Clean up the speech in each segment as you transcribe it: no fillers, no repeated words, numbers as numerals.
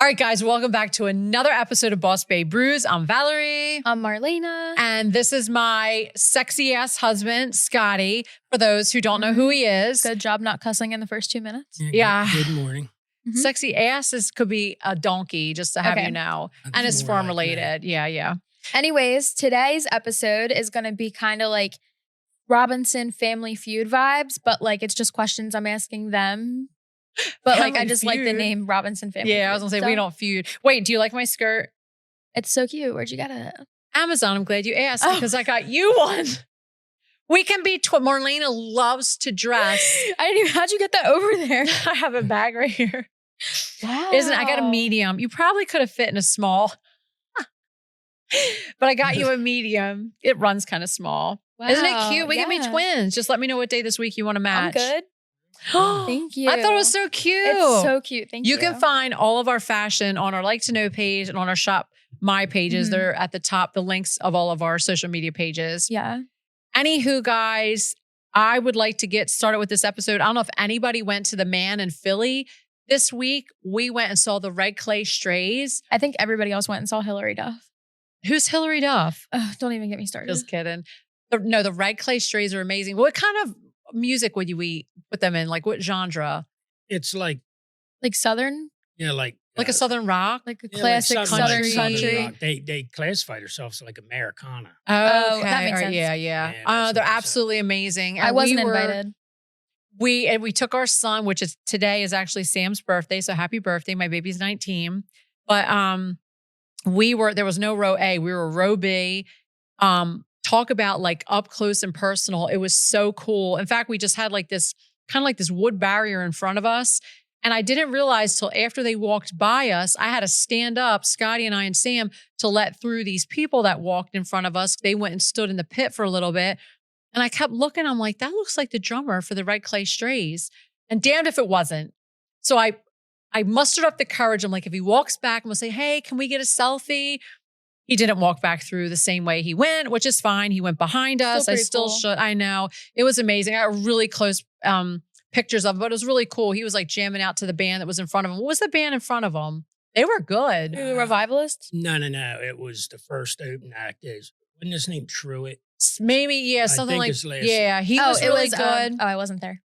All right, guys, welcome back to another episode of Boss Babe Brews. I'm Valerie. I'm Marlena. And this is my sexy ass husband, Scotty, for those who don't know who he is. Good job not cussing in the first 2 minutes. Yeah. Good morning. Sexy ass could be a donkey, just to have you know. And it's farm related. Yeah. Anyways, today's episode is going to be kind of like Robinson Family Feud vibes, but like it's just questions I'm asking them. But Family like I just like the Feud. name Robinson Family Feud. Yeah, I was going to say, So, we don't feud. Wait, do you like my skirt? It's so cute. Where'd you get it? Amazon, I'm glad you asked Oh. because I got you one. We can be, Marlena loves to dress. I didn't even, how'd you get that over there? I have a bag right here. Wow. I got a medium. You probably could have fit in a small. But I got you a medium. It runs kind of small. Wow, Isn't it cute? We can be yeah. twins. Just let me know what day this week you want to match. I'm good. Thank you. I thought it was so cute. It's so cute. Thank you. You can find all of our fashion on our Like to Know page and on our Shop My pages. They're at the top, the links of all of our social media pages. Yeah. Anywho, guys, I would like to get started with this episode. I don't know if anybody went to the Man in Philly this week. We went and saw the Red Clay Strays. I think everybody else went and saw Hillary Duff. Who's Hillary Duff? Don't even get me started. Just kidding. The Red Clay Strays are amazing. What kind of music would you put them in? Like what genre? It's like Southern? like Like a Southern rock? Like a yeah, classic like Southern country. rock. They classify themselves like Americana. Oh, that makes sense. Yeah. Yeah, that's They're what I said. absolutely amazing. I And wasn't we were- invited. We took our son, which is today is actually Sam's birthday. So happy birthday. My baby's 19. But there was no row A. We were row B. Talk about like up close and personal. It was so cool. In fact, we just had like this kind of like this wood barrier in front of us. And I didn't realize till after they walked by us, I had to stand up, Scotty and I and Sam, to let through these people that walked in front of us. They went and stood in the pit for a little bit. And I kept looking. I'm like, that looks like the drummer for the Red Clay Strays. And damned if it wasn't. So I mustered up the courage. I'm like, if he walks back, I'm going to say, hey, can we get a selfie? He didn't walk back through the same way he went, which is fine. He went behind us. I still cool. should. I know. It was amazing. I got really close pictures of it, but it was really cool. He was like jamming out to the band that was in front of him. What was the band in front of him? They were good. The Revivalists? No. It was the first open act. Wasn't his name Truett? Maybe, yeah, something think like, his last yeah, he was really good. I wasn't there.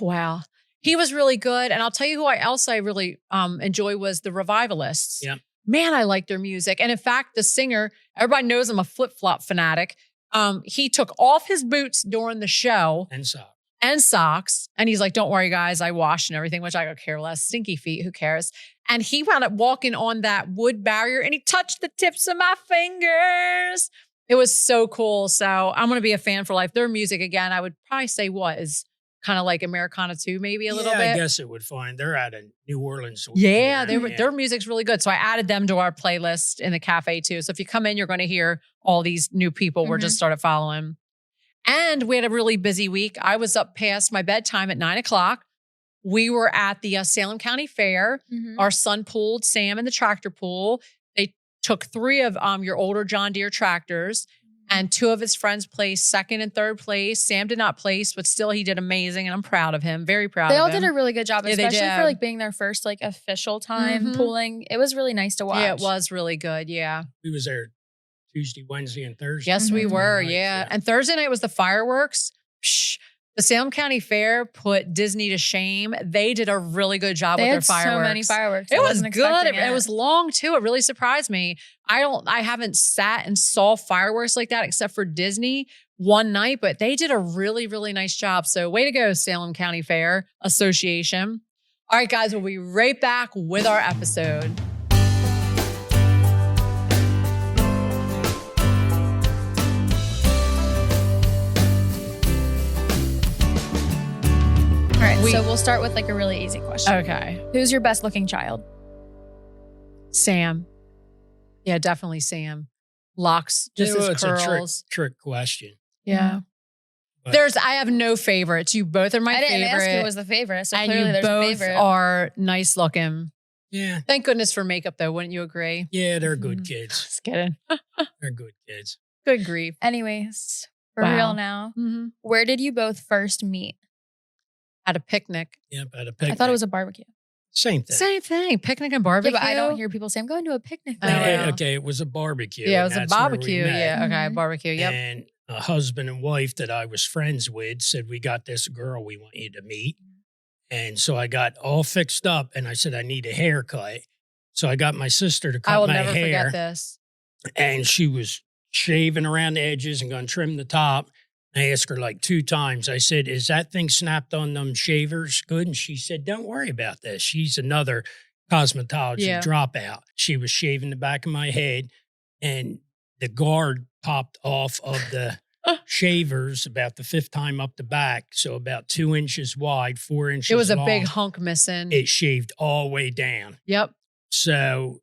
Wow. He was really good. And I'll tell you who else I really enjoy was the Revivalists. Yeah. Man, I like their music. And in fact, the singer, everybody knows I'm a flip-flop fanatic. He took off his boots during the show. And socks. And he's like, don't worry, guys, I washed and everything, which I could care less. Stinky feet, who cares? And he wound up walking on that wood barrier and he touched the tips of my fingers. It was so cool. So I'm going to be a fan for life. Their music, again, I would probably say is kind of like Americana too, maybe a little bit. I guess it would find. They're out of New Orleans. Yeah, their music's really good. So I added them to our playlist in the cafe too. So if you come in, you're going to hear all these new people we're just started following. And we had a really busy week. I was up past my bedtime at 9:00. We were at the Salem County Fair. Our son pulled Sam in the tractor pool. They took 3 of your older John Deere tractors. And 2 of his friends placed second and third place. Sam did not place, but still he did amazing. And I'm proud of him. Very proud They of all him. did a really good job, Yeah, they especially did. for like being their first like official time pulling. It was really nice to watch. Yeah, it was really good. Yeah. We was there Tuesday, Wednesday, and Thursday. Yes, we were. Night, Yeah. And Thursday night was the fireworks. Psh, the Salem County Fair put Disney to shame. They did a really good job They with their had fireworks. so many fireworks. It I was wasn't good. expecting It was long too. It really surprised me. I haven't sat and saw fireworks like that except for Disney one night, but they did a really, really nice job. So way to go, Salem County Fair Association. All right, guys, we'll be right back with our episode. All right, so we'll start with like a really easy question. Okay. Who's your best looking child? Sam. Yeah, definitely Sam. Locks, just his it's curls. a trick question. Yeah. But I have no favorites. You both are my I didn't favorite. ask who was the favorite, so and clearly you there's a both favorite. are nice looking. Yeah. Thank goodness for makeup, though. Wouldn't you agree? Yeah, they're good kids. Just kidding. They're good kids. Good grief. Anyways, for Wow. real now, where did you both first meet? At a picnic. Yep, at a picnic. I thought it was a barbecue. Same thing. Same thing. Picnic and Yeah, barbecue. but I don't hear people say, I'm going to a picnic. Oh, Friday." yeah. Okay, it was a barbecue. Yeah, it and was a that's where we barbecue. met. Yeah. Okay. Mhm. Barbecue. Yep. And a husband and wife that I was friends with said, we got this girl we want you to meet. And so I got all fixed up and I said, I need a haircut. So I got my sister to I cut will my never hair. forget this. And she was shaving around the edges and going to trim the top. I asked her like 2 times. I said, is that thing snapped on them shavers good? And she said, don't worry about this. She's another cosmetology Yeah. dropout. She was shaving the back of my head and the guard popped off of the shavers about the 5th time up the back. So about 2 inches wide, 4 inches It was a long. big hunk missing. It shaved all the way down. Yep. So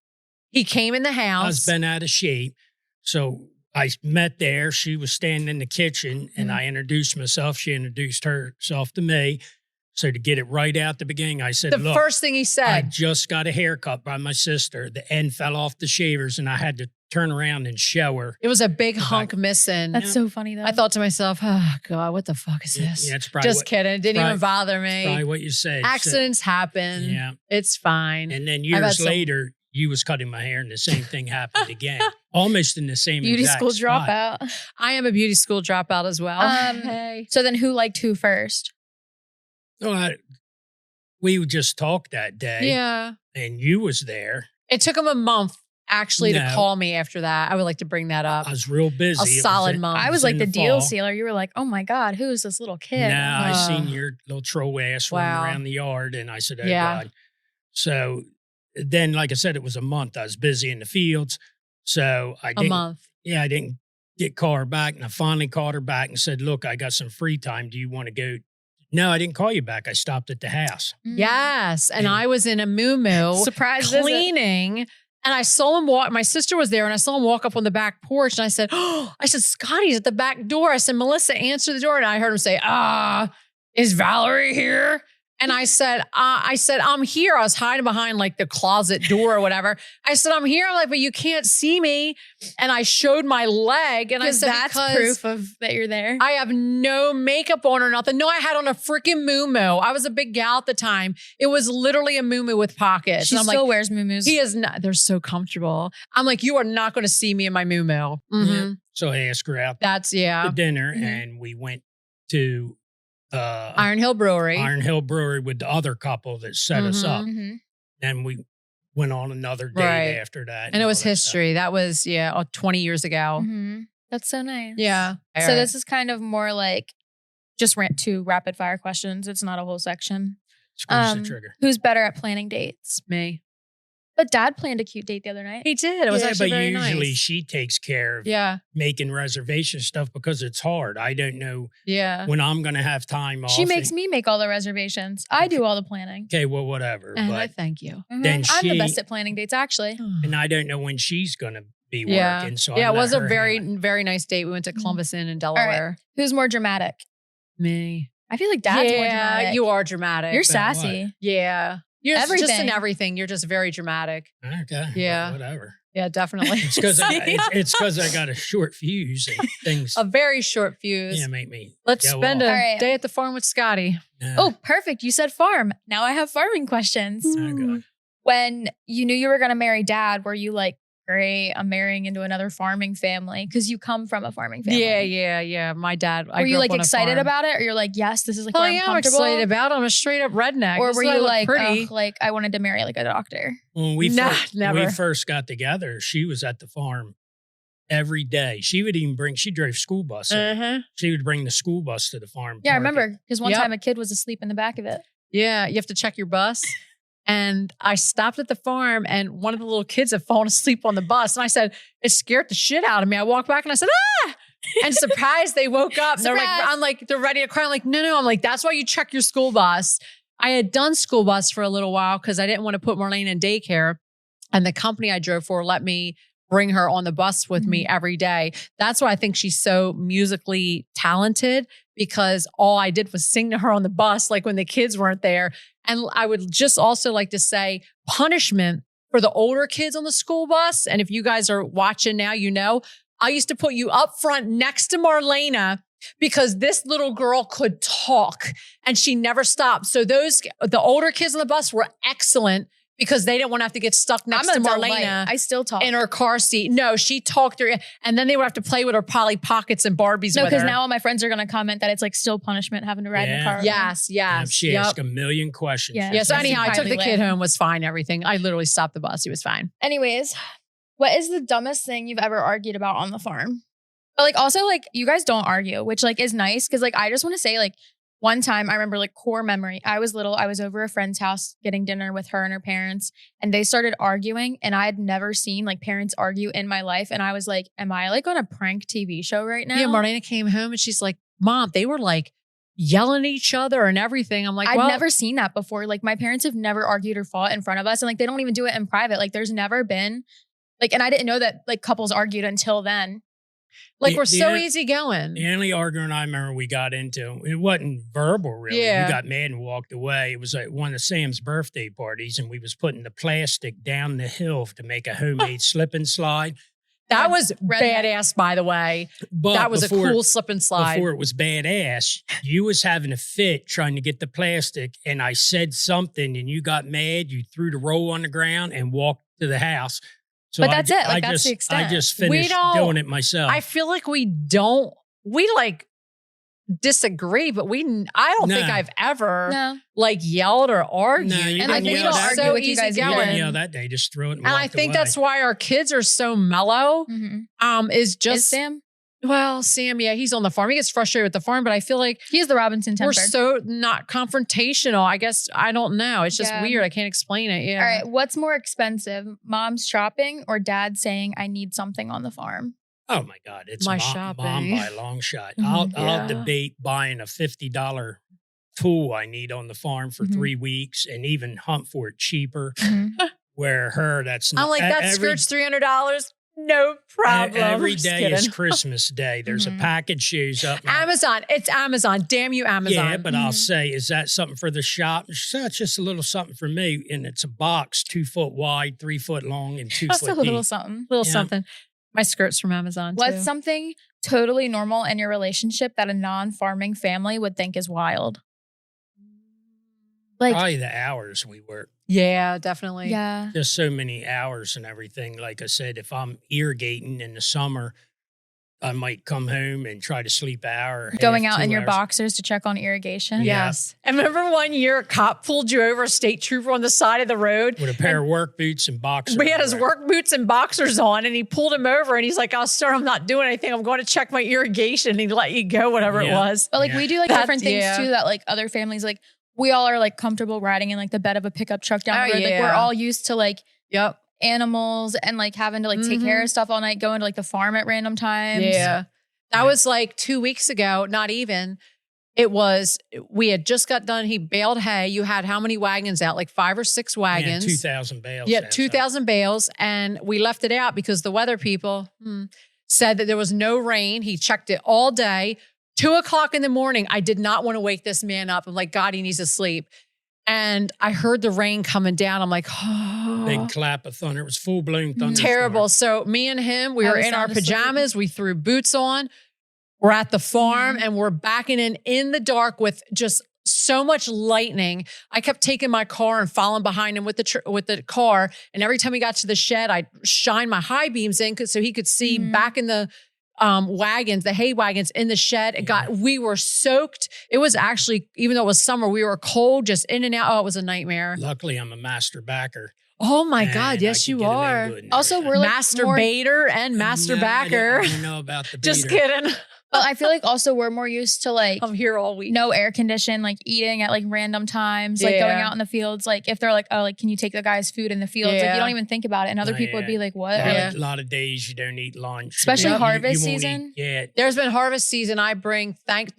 He came in the I house. was bent out of shape. So I met there. She was standing in the kitchen and I introduced myself. She introduced herself to me. So to get it right out the beginning, I said, The look, first thing he I said. just got a haircut by my sister. The end fell off the shavers and I had to turn around and show her. It was a big The hunk back. missing. That's so funny though. I thought to myself, oh God, what the fuck is Yeah, this? yeah, it's probably Just what, kidding. It didn't probably- even bother me. probably what you said. So- Accidents happen. yeah. It's fine. And then I've had years some- later, you was cutting my hair and the same thing happened again. Almost in the same Beauty exact school spot. dropout. I am a beauty school dropout as well. Hey. So then who liked who first? No, we just talked that day. Yeah. And you was there. It took him a month actually to No. call me after that. I would like to bring that up. I was real busy. A It was solid in- month. I was was like in the the deal fall. sealer. You were like, oh my God, who is this little kid? Now I Oh. seen your little troll ass running Wow. around the yard, and I said, "Oh Yeah. God!" So then, like I said, it was a month. I was busy in the fields, so I A didn't. month. Yeah, I didn't call her back, and I finally called her back and said, "Look, I got some free time. Do you want to go?" No, I didn't call you back. I stopped at the house. Mm. Yes. And And- I was in a moo-moo Surprise visit. cleaning. And I saw him walk. My sister was there and I saw him walk up on the back porch. And I said, Scotty's at the back door. I said, Melissa, answer the door. And I heard him say, is Valerie here? And I said, I'm here. I was hiding behind like the closet door or whatever. I said, I'm here. I'm like, but you can't see me. And I showed my leg. And I Because said, that's because proof of that you're there. I have no makeup on or nothing. No, I had on a freaking moo-moo. I was a big gal at the time. It was literally a moo-moo with pockets. She and I'm still like, wears muumuus. he is not, they're so comfortable. I'm like, you are not going to see me in my moo-moo. Yeah. So I asked her out That's, to yeah. dinner, Mhm. and we went to Iron Hill Brewery. Iron Hill Brewery with the other couple that set us Mhm. up. Mhm. Then we went on another date Right. after that. And it all was that stuff. history. That was, 20 years ago. Mhm. That's so nice. Yeah. So this is kind of more like just 2 rapid fire questions. It's not a whole section. Squeeze the trigger. Who's better at planning dates? me. But Dad planned a cute date the other night. He did. It was yeah, actually but very usually nice. she takes care of Yeah. making reservation stuff because it's hard. I don't know Yeah. when I'm going to have time off. She makes me make all the reservations. I do all the planning. Okay, well, whatever. And I But thank you. Mhm. Then I'm the she- best at planning dates, actually. and I don't know when she's going to be Yeah. working. So Yeah, I it let was a her very, handle it. very nice date. We went to Columbus Inn in right. Delaware. Who's more dramatic? Me. I feel like Dad's more yeah, dramatic. you are dramatic. You're About sassy. Yeah. You're just in Everything. everything. You're just very dramatic. Okay. Yeah. well, whatever. Yeah, definitely. It's because I got a short fuse and things. A very short fuse. Yeah, make me. Let's go spend off. a All right. day at the farm with Scotty. Oh, perfect. You said farm. Now I have farming questions. Oh, God. When you knew you were going to marry Dad, were you like, great, I'm marrying into another farming family? Because you come from a farming family. Yeah. My dad. Were you like excited about it? Or you're like, yes, this is like Oh where yeah, I'm I'm comfortable? excited about it. I'm a straight up redneck. Or Just were so I you look like, pretty? ugh, like I wanted to marry like a doctor? When Nah, when never. we first got together, she was at the farm every day. She would even she drove school bus. in. Uh-huh. She would bring the school bus to the farm. Yeah, I park it. remember because one Yep. time a kid was asleep in the back of it. Yeah, you have to check your bus. And I stopped at the farm and one of the little kids had fallen asleep on the bus. And I said, it scared the shit out of me. I walked back and I said, ah! And surprised they woke up. And they're like, Surprise. I'm like, they're ready to cry. I'm like, no. I'm like, that's why you check your school bus. I had done school bus for a little while because I didn't want to put Marlena in daycare. And the company I drove for let me bring her on the bus with me every day. That's why I think she's so musically talented, because all I did was sing to her on the bus, like when the kids weren't there. And I would just also like to say punishment for the older kids on the school bus. And if you guys are watching now, you know, I used to put you up front next to Marlena because this little girl could talk and she never stopped. So the older kids on the bus were excellent because they didn't want to have to get stuck next to Marlena. I still talk. In her car seat. No, she talked her, and then they would have to play with her Polly Pockets and Barbies with her. No, because now all my friends are going to comment that it's like still punishment having to ride in the car. Yes. She asked a million questions. Yeah. So anyhow, I took the kid home, was fine, everything. I literally stopped the bus. He was fine. Anyways, what is the dumbest thing you've ever argued about on the farm? But like also like you guys don't argue, which like is nice because like I just want to say like one time I remember like core memory. I was little. I was over a friend's house getting dinner with her and her parents, and they started arguing. And I had never seen like parents argue in my life. And I was like, "Am I like on a prank TV show right now?" Yeah, Marlena came home and she's like, "Mom, they were like yelling at each other and everything." I'm like, I've never seen that before. Like my parents have never argued or fought in front of us, and like they don't even do it in private. Like there's never been like, and I didn't know that like couples argued until then. Like we're so easygoing. The only argument I remember we got into, it wasn't verbal really. Yeah. We got mad and walked away. It was like one of Sam's birthday parties, and we was putting the plastic down the hill to make a homemade slip and slide. That was badass, by the way. But that was a cool slip and slide. Before it was badass, you was having a fit trying to get the plastic, and I said something, and you got mad. You threw the roll on the ground and walked to the house. So but that's it. Like that's the extent. I just finished doing it myself. I feel like we like disagree, but I don't think I've ever like yelled or argued. No, and like we don't argue with you guys going. Yeah, that day just threw it and I think away. that's why our kids are so mellow. Is Sam? Well, Sam, yeah, he's on the farm. He gets frustrated with the farm, but I feel like he's the Robinson temper. We're so not confrontational. I guess I don't know. It's just weird. I can't explain it. Yeah. All right. What's more expensive, mom's shopping or dad saying I need something on the farm? Oh my God, it's my mom by a long shot. Mm-hmm. I'll debate buying a $50 tool I need on the farm for 3 weeks and even hunt for it cheaper. Where that's not. I'm like that skirt's $300. No problem. Every day is Christmas Day. There's a package shows up. Amazon. It's Amazon. Damn you, Amazon. Yeah, but I'll say, is that something for the shop? It's just a little something for me. And it's a box 2 foot wide, 3 foot long, and 2 foot deep. Just a little something. Something. My skirt's from Amazon, too. What's something totally normal in your relationship that a non-farming family would think is wild? Like probably the hours we work. Yeah, definitely. Yeah. Just so many hours and everything. Like I said, if I'm irrigating in the summer, I might come home and try to sleep an hour. Going out in your boxers to check on irrigation. Yes. And remember one year a cop pulled you over, a state trooper on the side of the road. With a pair of work boots and boxers. We had his work boots and boxers on, and he pulled him over and he's like, "Oh, sir, I'm not doing anything. I'm going to check my irrigation." And he let you go, whatever it was. But like we do like different things too that like other families, like we all are like comfortable riding in like the bed of a pickup truck down the road. Like we're all used to like animals and like having to like take care of stuff all night, going to like the farm at random times. Yeah. That was like 2 weeks ago, not even. We had just got done. He baled hay. You had how many wagons out? Like 5 or 6 wagons. 2,000 bales. Yeah, 2,000 bales. And we left it out because the weather people said that there was no rain. He checked it all day. 2:00 in the morning, I did not want to wake this man up. I'm like, God, he needs to sleep. And I heard the rain coming down. I'm like, oh. Big clap of thunder. It was full blown thunder. Terrible. So me and him, we were in our pajamas. We threw boots on. We're at the farm and we're backing in the dark with just so much lightning. I kept taking my car and following behind him with the car. And every time we got to the shed, I'd shine my high beams in so he could see back in the wagons, the hay wagons in the shed. We were soaked. It was actually, even though it was summer, we were cold, just in and out. Oh, it was a nightmare. Luckily, I'm a master backer. Oh my God, yes you are. Also, we're like masturbator and master backer. I don't know about the Just kidding. But I feel like also we're more used to like I'm here all week. No air condition, like eating at like random times, like going out in the fields. Like if they're like, oh, like can you take the guy's food in the fields? Like you don't even think about it. And other people would be like, what? A lot of days you don't eat lunch. Especially harvest season. There's been harvest season.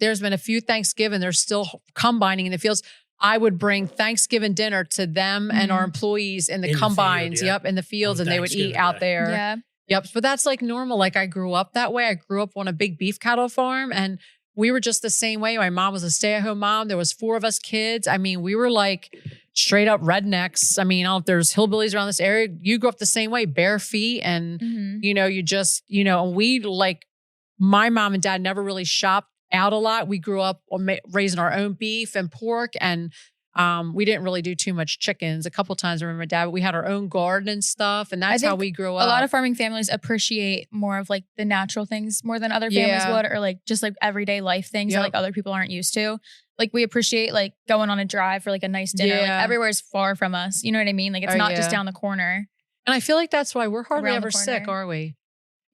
There's been a few Thanksgiving. They're still combining in the fields. I would bring Thanksgiving dinner to them and our employees in the combines. In the fields, and they would eat out there. Yeah. Yep. But that's like normal. Like I grew up that way. I grew up on a big beef cattle farm and we were just the same way. My mom was a stay-at-home mom. There was 4 of us kids. I mean, we were like straight up rednecks. I mean, there's hillbillies around this area. You grew up the same way, bare feet. And, you just, we like, my mom and dad never really shopped out a lot. We grew up raising our own beef and pork, and we didn't really do too much chickens. A couple times I remember my dad, but we had our own garden and stuff, and that's how we grew up. A lot of farming families appreciate more of like the natural things more than other families would, or like just like everyday life things that like other people aren't used to. Like we appreciate like going on a drive for like a nice dinner. Like everywhere is far from us. You know what I mean? Like it's not just down the corner. And I feel like that's why we're hardly ever sick, are we?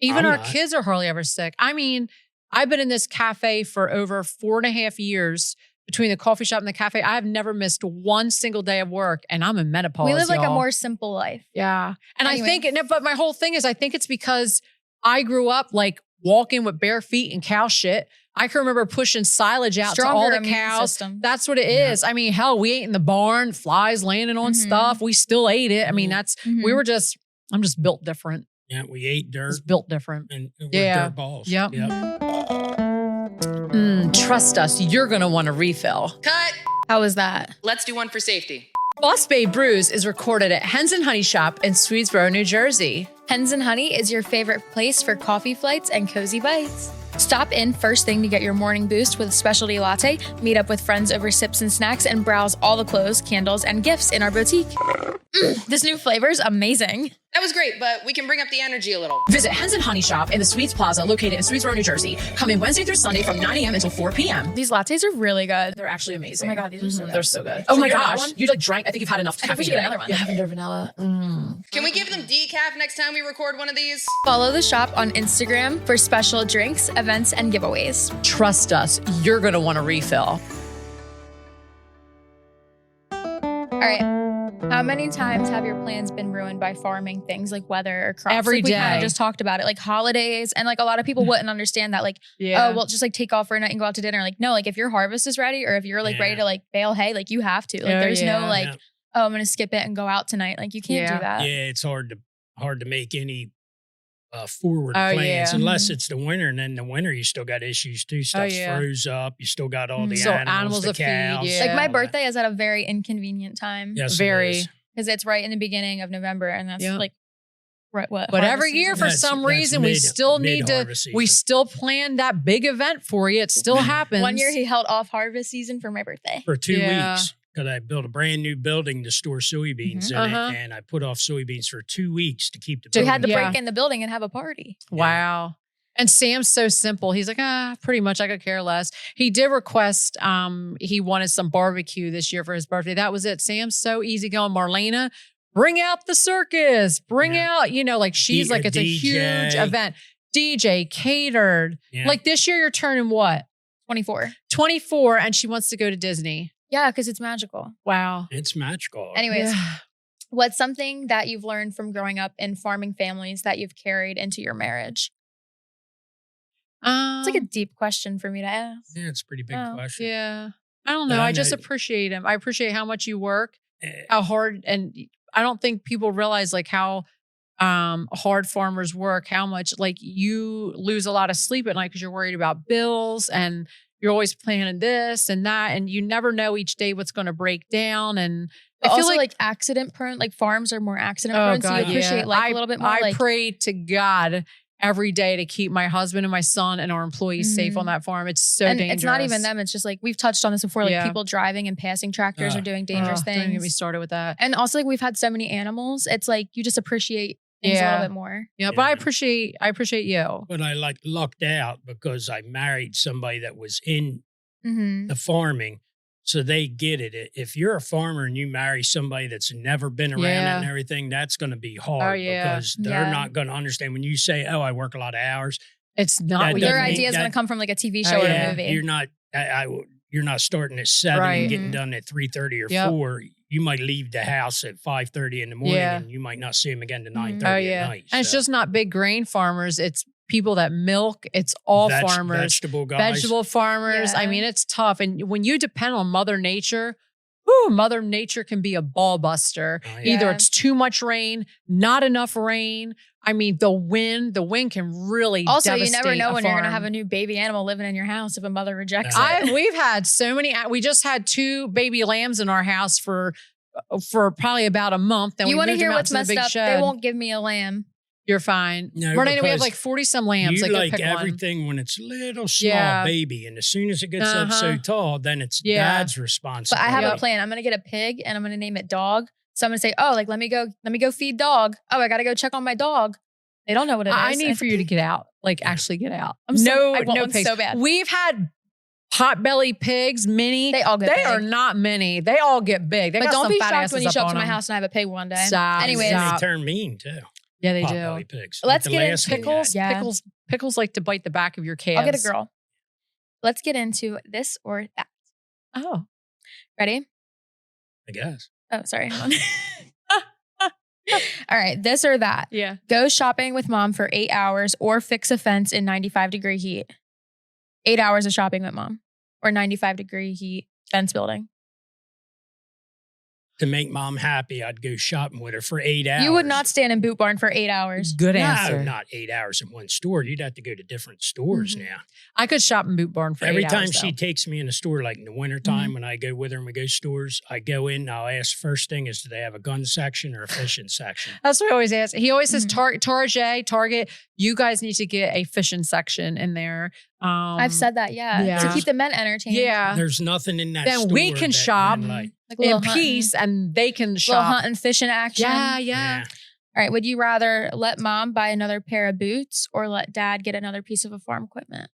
Even our kids are hardly ever sick. I mean, I've been in this cafe for over 4.5 years. Between the coffee shop and the cafe, I have never missed one single day of work, and I'm in menopause. We live like a more simple life. Yeah. And I think, but my whole thing is, I think it's because I grew up like walking with bare feet and cow shit. I can remember pushing silage out to all the cows. System. That's what it is. I mean, hell, we ate in the barn, flies landing on stuff. We still ate it. I mean, I'm just built different. Yeah, we ate dirt. It's built different. And we're dirt balls. Yep. Trust us, you're going to want a refill. Cut. How was that? Let's do one for safety. Boss Babe Brews is recorded at Hens and Honey Shop in Swedesboro, New Jersey. Hens and Honey is your favorite place for coffee flights and cozy bites. Stop in first thing to get your morning boost with a specialty latte, meet up with friends over sips and snacks, and browse all the clothes, candles, and gifts in our boutique. This new flavor is amazing. That was great, but we can bring up the energy a little. Visit Hens and Honey Shop in the Sweets Plaza located in Swedesboro, New Jersey. Come in Wednesday through Sunday from 9 a.m. until 4 p.m. These lattes are really good. They're actually amazing. Oh my God, these are so good. They're so good. Oh my gosh. You like drank. I think you've had enough caffeine. We should get another one. Yeah, lavender vanilla. Can we give them decaf next time we record one of these? Follow the shop on Instagram for special drinks, events, and giveaways. Trust us, you're going to want a refill. All right. How many times have your plans been ruined by farming things like weather or crops? Every day. We day. kind of just talked about it, like holidays. And like a lot of people wouldn't understand that. Like, oh, well, just like take off for a night and go out to dinner. Like, no, like if your harvest is ready or if you're like ready to like bale hay, like you have to. Like there's no like, oh, I'm going to skip it and go out tonight. Like you can't do that. Yeah, it's hard to make any forward plans unless it's the winter, and then the winter you still got issues too. Stuff froze up. You still got all the animals the cows. Feed, like my birthday is at a very inconvenient time. Yes, very. Because it's right in the beginning of November, and that's like what. But every year, for some reason, we still need to. We still plan that big event for you. It still happens. One year he held off harvest season for my birthday for 2 weeks. Because I built a brand new building to store soybeans in it, and I put off soybeans for 2 weeks to keep the. So you had to break in the building and have a party. Wow. And Sam's so simple. He's like, pretty much I could care less. He did request, he wanted some barbecue this year for his birthday. That was it. Sam's so easygoing. Marlena, bring out the circus. Bring out, like she's like, it's a huge event. DJ, catered. Yeah. Like this year you're turning what? 24. 24, and she wants to go to Disney. Yeah, because it's magical. Wow. It's magical. Anyways, what's something that you've learned from growing up in farming families that you've carried into your marriage? It's like a deep question for me to ask. Yeah, it's a pretty big question. Yeah. I don't know. I just appreciate him. I appreciate how much you work, how hard, and I don't think people realize like how hard farmers work, how much like you lose a lot of sleep at night because you're worried about bills and you're always planning this and that, and you never know each day what's going to break down. And I feel like accident prone, like farms are more accident prone, so you appreciate life a little bit more. I pray to God every day to keep my husband and my son and our employees safe on that farm. It's so dangerous. It's not even them. It's just like, we've touched on this before, like people driving and passing tractors are doing dangerous things. Don't get me started with that. And also like we've had so many animals. It's like, you just appreciate things a little bit more. Yeah, but I appreciate you. But I like lucked out because I married somebody that was in the farming. So they get it. If you're a farmer and you marry somebody that's never been around it and everything, that's going to be hard because they're not going to understand. When you say, "Oh, I work a lot of hours," it's not. Your idea is going to come from like a TV show or a movie. You're not. You're not starting at 7 and getting done at 3:30 or 4. You might leave the house at 5:30 in the morning, and you might not see them again to 9:30 at night. And it's just not big grain farmers. It's people that milk. It's all farmers. Vegetable guys. Vegetable farmers. I mean, it's tough. And when you depend on Mother Nature, Mother Nature can be a ball buster. Either it's too much rain, not enough rain. I mean, the wind can really also, you never know when you're going to have a new baby animal living in your house if a mother rejects it. We've had so many. We just had 2 baby lambs in our house for probably about a month. And you want to hear what's messed up? They won't give me a lamb. You're fine. No, Marlena, we have because like 40 some lambs. You go like pick one. everything when it's little small Yeah. baby, and as soon as it gets up so tall, then it's Yeah. dad's But responsibility. I have a plan. I'm gonna get a pig and I'm gonna name it Dog. So I'm gonna say, oh, like let me go feed Dog. Oh, I gotta go check on my dog. They don't know what it is. I need for you to get out, like actually get out. I no want one pigs. so bad. We've had potbelly pigs, mini. They all get They big. are not mini. They all get big. They But got don't some be fat shocked asses when you up show up on to my them. house and I have a pig one day. Stop. Anyways, And they Stop. turn mean too. Yeah, they Potbelly do. pigs. Let's Like the get last into one we Pickles, had. pickles like to bite the back of your calves. I'll get a girl. Let's get into this or that. Oh, Ready? I guess. Oh, sorry. Hold on. All right, this or that. yeah. Go shopping with mom for 8 hours or fix a fence in 95-degree heat. 8 hours of shopping with mom or 95-degree heat fence building. To make mom happy, I'd go shopping with her for 8 hours. You would not stand in Boot Barn for 8 hours. Good No, answer. not 8 hours in one store. You'd have to go to different stores Mhm. now. I could shop in Boot Barn for Every 8 time hours, she though. takes me in a store, like in the wintertime when I go with her and we go stores, I go in and I'll ask first thing is, do they have a gun section or a fishing section? That's what he always asks. He always says Mhm. Target. You guys need to get a fishing section in there. I've said that, yeah. To yeah. keep the men entertained. Yeah. There's nothing in that Then store we can that shop. men like. Like a little in hunting, peace, and they can little shop. hunting, fishing action. Yeah. Yeah. All right. Would you rather let mom buy another pair of boots or let dad get another piece of a farm equipment?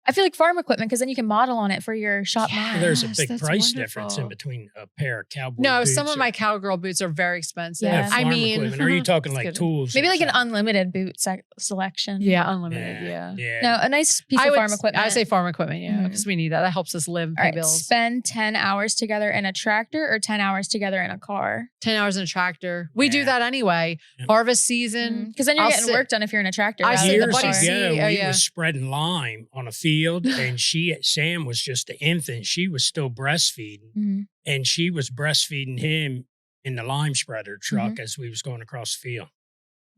I feel like farm equipment because then you can model on it for your shop Yeah. line. There's a Yes, big that's price wonderful. difference in between a pair of cowboy No, boots. some of or- my cowgirl boots are very expensive. Yeah. I farm mean, equipment. Are you talking it's like good. tools? Maybe or like an something? unlimited boot selection. Yeah, unlimited. Yeah. Yeah. No, a nice piece I of would, farm equipment. I say farm equipment, yeah, Mhm. because we need that. That helps us live and All pay right. bills. Spend 10 hours together in a tractor or 10 hours together in a car. 10 hours in a tractor. We do Yeah. that anyway. Yep. Harvest season. Because then you're I'll getting sit- work done if you're in a tractor. I rather sit than the a Years buddy car. seat. ago, Oh, we yeah. was spreading lime on a field, and Sam was just an infant. She was still breastfeeding, Mhm. and she was breastfeeding him in the lime spreader truck Mm-hmm. as we was going across the field.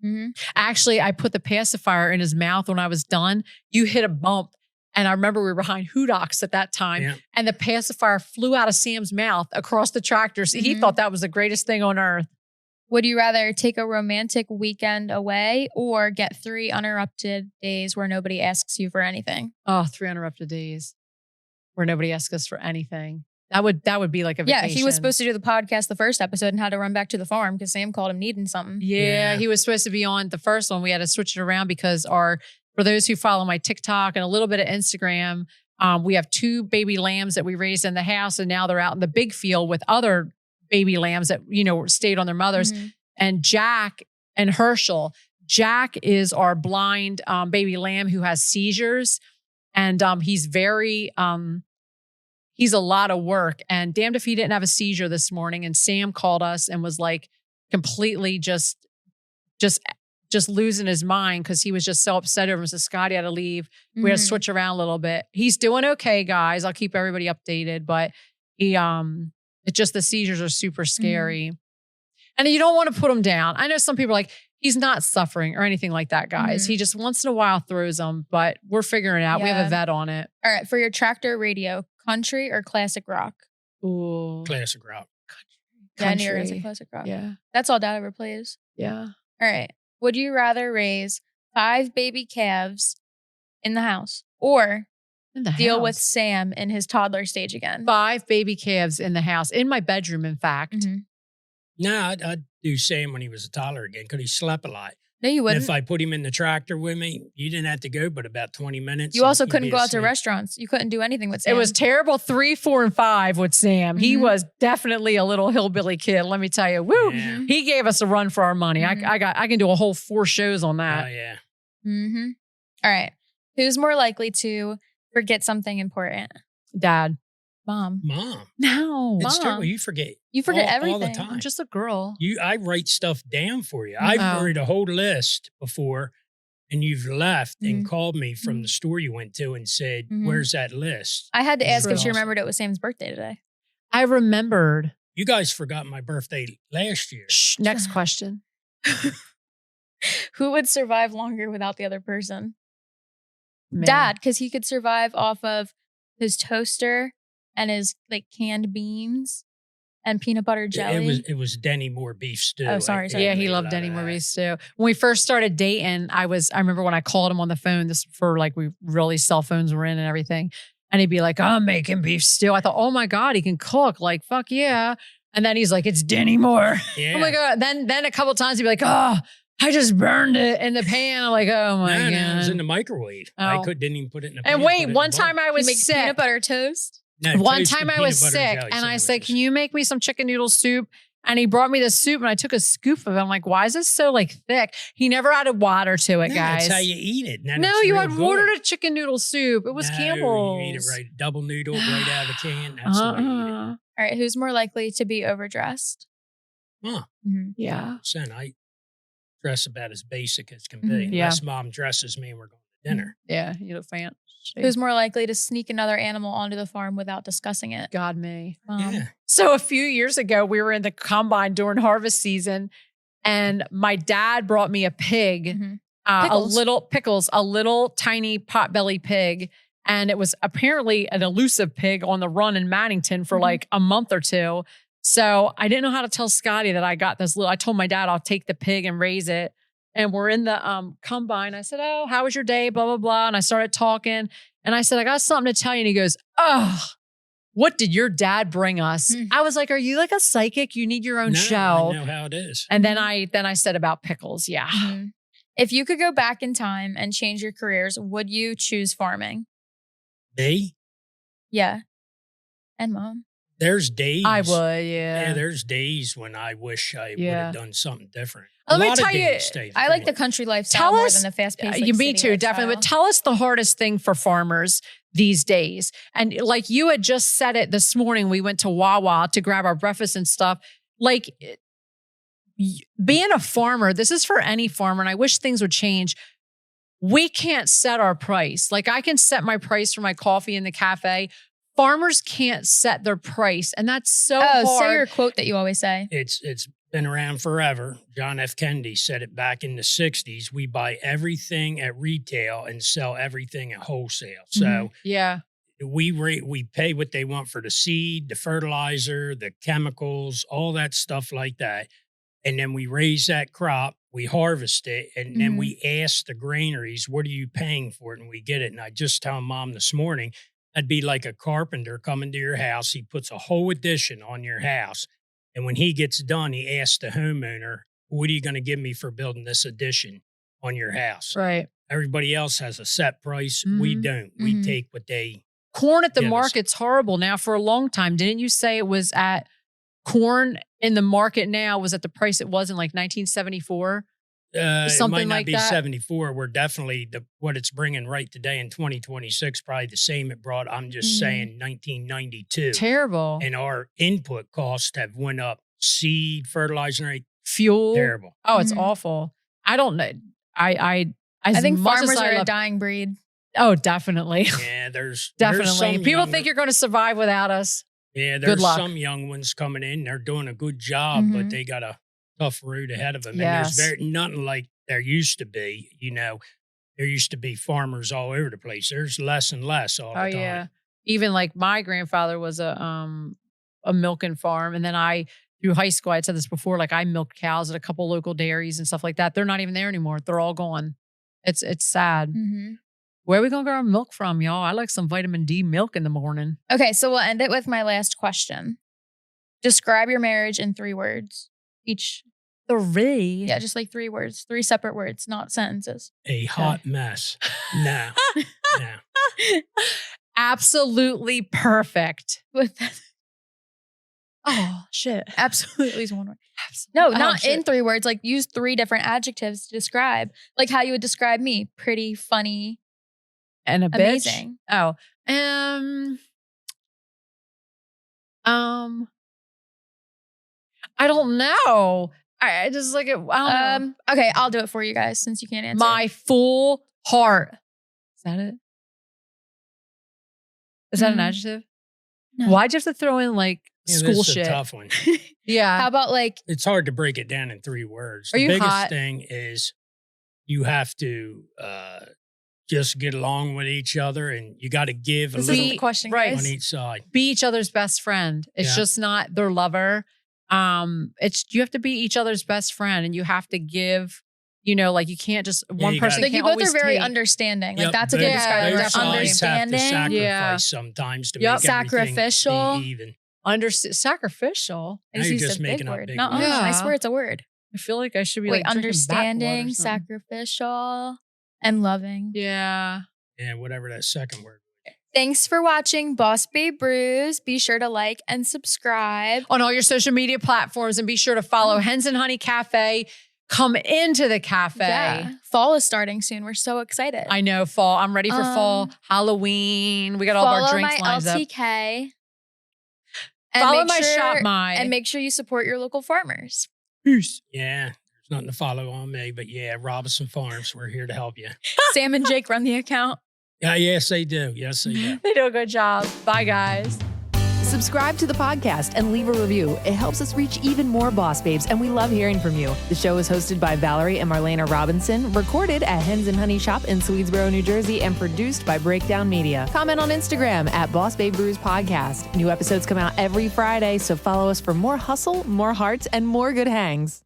Mhm. Actually, I put the pacifier in his mouth when I was done. You hit a bump. And I remember we were behind Hootocks at that time. Yeah. And the pacifier flew out of Sam's mouth across the tractor. So he Mhm. thought that was the greatest thing on earth. Would you rather take a romantic weekend away or get 3 uninterrupted days where nobody asks you for anything? Oh, 3 uninterrupted days where nobody asks us for anything. That would be like a Yeah, vacation. he was supposed to do the podcast the first episode and had to run back to the farm because Sam called him needing something. Yeah, Yeah. he was supposed to be on the first one. We had to switch it around because for those who follow my TikTok and a little bit of Instagram, we have 2 baby lambs that we raised in the house, and now they're out in the big field with other baby lambs that, stayed on their mothers. Mhm. And Jack and Herschel. Jack is our blind baby lamb who has seizures. And he's he's a lot of work. And damned if he didn't have a seizure this morning. And Sam called us and was like completely just losing his mind because he was just so upset over Mrs. Scotty had to leave. We had to Mhm. switch around a little bit. He's doing okay, guys. I'll keep everybody updated, but it's just the seizures are super scary. And you don't want to put him down. I know some people are like, he's not suffering or anything like that, guys. Mhm. He just once in a while throws them, but we're figuring it out. We have Yeah. a vet on it. All right, for your tractor radio, country or classic rock? Ooh. Classic route. Yeah, I knew you were gonna say Country. classic rock. Yeah. That's all Dad ever plays. Yeah. All right. Would you rather raise 5 baby calves in the house or In the deal with house. Sam in his toddler stage again? 5 baby calves in the house, in my bedroom, in fact. Mhm. No, I'd do Sam when he was a toddler again because he slept a lot. No, you And wouldn't. if I put him in the tractor with me, you didn't have to go but about 20 minutes. You and also he'd couldn't be go out to asleep. restaurants. You couldn't do anything with Sam. It was terrible 3, 4, and 5 with Sam. He Mhm. was definitely a little hillbilly kid. Let me tell you. Woo. Yeah. He gave us a run for our money. Mhm. I can do a whole 4 shows on Oh, that. yeah. Mm-hmm. All right. Who's more likely to forget something important? Dad. Mom. Mom. No. It's Mom. terrible. You forget. You forget all everything. the time. I'm just a girl. I write stuff down for you. I've Oh. written a whole list before, and you've left and Mhm. called me from the store you went to and said, Mhm. "Where's that list?" I had to This ask is if she awesome. remembered it was Sam's birthday today. I remembered. You guys forgot my birthday last year. Shh, next question. Who would survive longer without the other person? Me. Dad, because he could survive off of his toaster and his like canned beans And peanut butter jelly. It was Denny Moore beef stew. Oh, sorry. Yeah, he loved Denny Moore beef stew. When we first started dating, I remember when I called him on the phone, this for like cell phones were in and everything. And he'd be like, I'm making beef stew. I thought, oh my God, he can cook. Like, fuck yeah. And then he's like, it's Denny Moore. Yeah. Oh my God. Then a couple of times he'd be like, oh, I just burned it in the pan. I'm like, oh my God. No, it was in the microwave. Oh. I didn't even put it in the pan. And wait, one time I was sick. Peanut butter toast. No, One toasted time I peanut was butter sick jelly and I said, sandwiches. can you make me some chicken noodle soup? And he brought me the soup and I took a scoop of it. I'm like, why is this so like thick? He never added water to it, No, guys. That's how you eat it. Then No, it's you real had good. water to chicken noodle soup. It was No, Campbell's. You eat it right. Double noodle right out of the can. That's the way you eat it. Uh-uh. All right. Who's more likely to be overdressed? Huh. Mm-hmm. Yeah. I dress about as basic as can be. Yeah. Unless mom dresses me and we're going to dinner. Yeah. You look fancy. Who's more likely to sneak another animal onto the farm without discussing it? God, me. Yeah. So a few years ago, we were in the combine during harvest season and my dad brought me a pig, Mhm. a little tiny potbelly pig. And it was apparently an elusive pig on the run in Mannington for like a month or two. So I didn't know how to tell Scotty that I got this I told my dad I'll take the pig and raise it. And we're in the combine. I said, oh, how was your day? Blah, blah, blah. And I started talking. And I said, I got something to tell you. And he goes, oh, what did your dad bring us? I was like, are you like a psychic? You need your own No, show. I know how it is. And then I said about pickles. Yeah. Mhm. If you could go back in time and change your careers, would you choose farming? Me? Yeah. And mom. There's days. I would, yeah. Yeah, there's days when I wish I would Yeah. have done something different. Let me A lot of tell you, days stay I like the same. country lifestyle Tell more us- than the fast paced. Me too, definitely. But tell us the hardest thing for farmers these days. And like you had just said it this morning, we went to Wawa to grab our breakfast and stuff. Like being a farmer, this is for any farmer, and I wish things would change. We can't set our price. Like I can set my price for my coffee in the cafe. Farmers can't set their price. And that's so hard. say your quote that you always say. It's been around forever. John F. Kennedy said it back in the 60s. We buy everything at retail and sell everything at wholesale. So Yeah. we pay what they want for the seed, the fertilizer, the chemicals, all that stuff like that. And then we raise that crop, we harvest it, and then we ask the granaries, what are you paying for it? And we get it. And I just told mom this morning, that'd be like a carpenter coming to your house. He puts a whole addition on your house. And when he gets done, he asks the homeowner, what are you going to give me for building this addition on your house? Right. Everybody else has a set price. We don't. We take what they... Corn at the Give us. market's horrible now for a long time. Didn't you say it was at corn in the market now was at the price it was in like 1974? It Something might not like be that? 74. We're definitely what it's bringing right today in 2026, probably the same it brought, I'm just saying, 1992. Terrible. And our input costs have went up. Seed, fertilizer rate, Fuel. terrible. Oh, it's awful. I don't know. I think much as farmers I are a love- dying breed. Oh, definitely. Yeah, there's Definitely. some People young- think you're going to survive without us. Yeah, Good there's luck. some young ones coming in. They're doing a good job, but they got a tough road ahead of them. Yes. And there's nothing like there used to be. You know, there used to be farmers all over the place. There's less and less all the Oh time. yeah. Even like my grandfather was a milking farm, and then through high school, I'd said this before, like I milked cows at a couple local dairies and stuff like that. They're not even there anymore. They're all gone. It's sad. Where are we gonna get our milk from, y'all? I like some vitamin D milk in the morning. Okay, so we'll end it with my last question. Describe your marriage in 3 words each. 3. Yeah, just like 3 words, 3 separate words, not sentences. A hot mess. No. No. Absolutely perfect. With Oh shit. absolutely is 1 word. No, Oh, not shit. in 3 words. Like use 3 different adjectives to describe, like how you would describe me: pretty, funny, And a bitch. amazing. Oh. I don't know. I just like it. I don't know. Okay, I'll do it for you guys since you can't answer. My full heart. Is that it? Is that an adjective? No. Why'd you have to throw in like Yeah, school this is shit? a tough one. Yeah. How about like It's hard to break it down in 3 words. Are The you biggest hot? thing is you have to just get along with each other, and you got to give a This little isn't the question, right. guys. on each side. Be each other's best friend. It's Yeah. just not their lover. It's you have to be each other's best friend, and you have to give. You know, like you can't just one you person gotta- Like you can't both always are very take. understanding. Yep, Like that's a good both- descriptor. both Both sides have to Understanding. sacrifice Yeah. sometimes to Yep. make everything Sacrificial. be even. Sacrificial. I Now just you're used just a big making up word. big No, words. I Yeah. swear it's a word. I feel like I should be Wait, like drinking backwater or understanding, something. sacrificial, and loving. Yeah. Yeah, whatever that second word. Thanks for watching Boss Babe Brews. Be sure to like and subscribe. On all your social media platforms, and be sure to follow Hens and Honey Cafe. Come into the cafe. Yeah. Fall is starting soon. We're so excited. I know fall. I'm ready for fall. Halloween. We got all of our drinks my lined up. LTK. Follow my shop, my. And make sure you support your local farmers. Peace. Yeah, there's nothing to follow on me, but yeah, Robinson Farms, we're here to help you. Sam and Jake run the account. Yeah, yes, they do. Yes, they do. They do a good job. Bye, guys. Subscribe to the podcast and leave a review. It helps us reach even more Boss Babes, and we love hearing from you. The show is hosted by Valerie and Marlena Robinson, recorded at Hens and Honey Shop in Swedesboro, New Jersey, and produced by Breakdown Media. Comment on Instagram at Boss Babe Brews Podcast. New episodes come out every Friday, so follow us for more hustle, more hearts, and more good hangs.